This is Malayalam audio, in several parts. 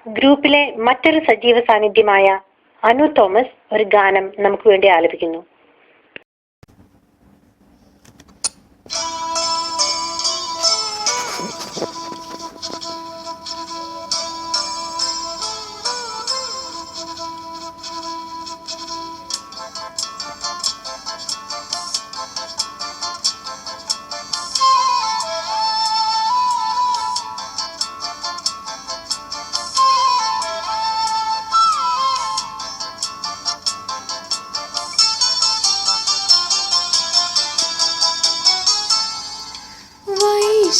ഗ്രൂപ്പിലെ മറ്റൊരു സജീവ സാന്നിധ്യമായ അനു തോമസ് ഒരു ഗാനം നമുക്ക് വേണ്ടി ആലപിക്കുന്നു.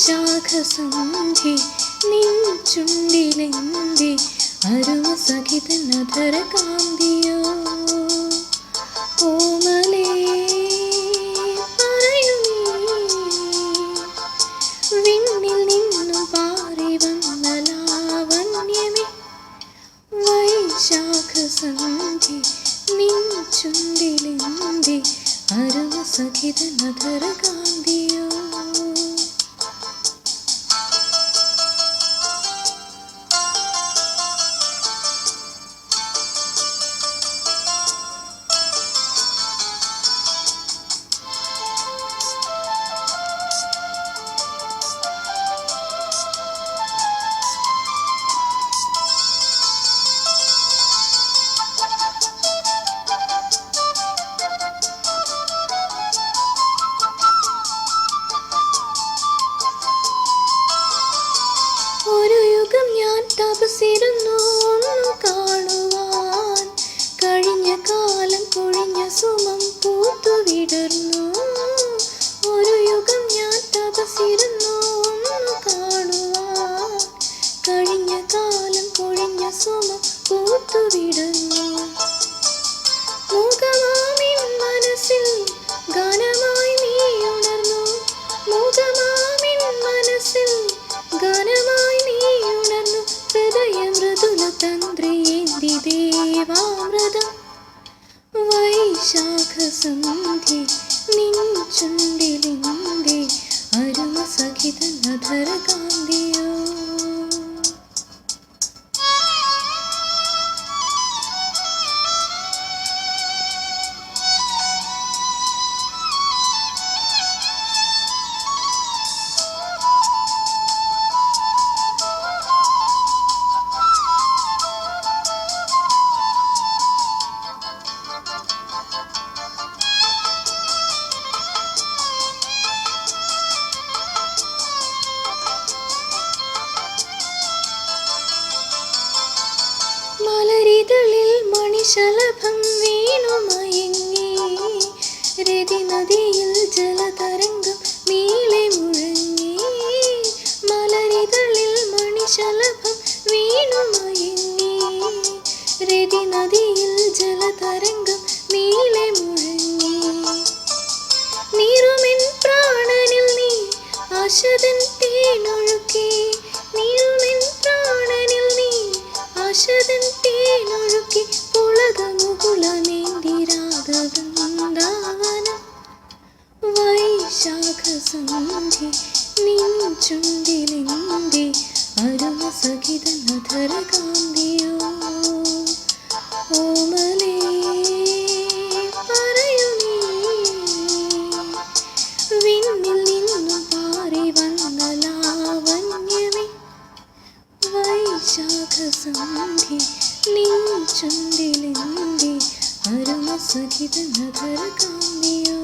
ശാഖസന്ധി നിൻ ചുണ്ടിലെന്തി അരുമ സഖിതനധര കാന്തിയോ ഓമലേ പറയൂ വിണ്ണിൽ നിന്നും പാറി വന്ന ലാവണ്യമേ വൈശാഖസന്ധി നിൻ ചുണ്ടിലെന്തി അരുമ സഖിതനധര കാന്തിയോ. ഒരു യുഗം ഞാൻ തപസിരുന്നു ഒന്നു കാണുവാൻ, കഴിഞ്ഞ കാലം കൊഴിഞ്ഞ സുമം പൂത്തുവിടർന്നു. ഒരു യുഗം ഞാൻ തപസിരുന്നു ഒന്നു കാണുവാൻ, കഴിഞ്ഞ കാലം കൊഴിഞ്ഞ സുമം പൂത്തുവിടർന്നു. മുഖമാമിൻ മനസ്സിൽ ഗാനമായി നീ ഉണർന്നു, മുഖമാമിൻ മനസ്സിൽ ഗാനമായി നീ ഉണർന്നു. ഹൃദയ മൃദുല തന്ത്രിയേന്തി ദേവാമൃതം വൈശാഖസന്ധി നിൻ ചുണ്ടിലെന്തി അരുമ സഖിതനധര കാന്തിയോ. മലരിതളിൽ മണിശലഭം വീണുമയങ്ങി, രതിനദിയിൽ ജലതരംഗം നീളെ മുഴങ്ങി. മലരിതളിൽ മണിശലഭം വീണുമയങ്ങി, രതിനദിയിൽ ജലതരംഗം നീളെ മുഴങ്ങി. നീറുമെൻ പ്രാണനിൽ നീ ആശതൻ തേനൊഴുക്കി, നീറുമെൻ പ്രാണനിൽ നീ ആശതൻ തേനൊഴുക്കി. പുളകമുകുളമേന്തിരാഗവൃന്ദാവനം വൈശാഖസന്ധി നിൻ ചുണ്ടിലെന്തി അരുമ സഖിതനധര കാന്തിയോ ഓമലേ പറയൂ നീ വിണ്ണിൽ നിന്നും പാറി വന്ന ലാവണ്യമേ വൈശാഖസന്ധി നിൻ ചുണ്ടിലെന്തി അരുമ സഖിതനധര കാന്തിയോ.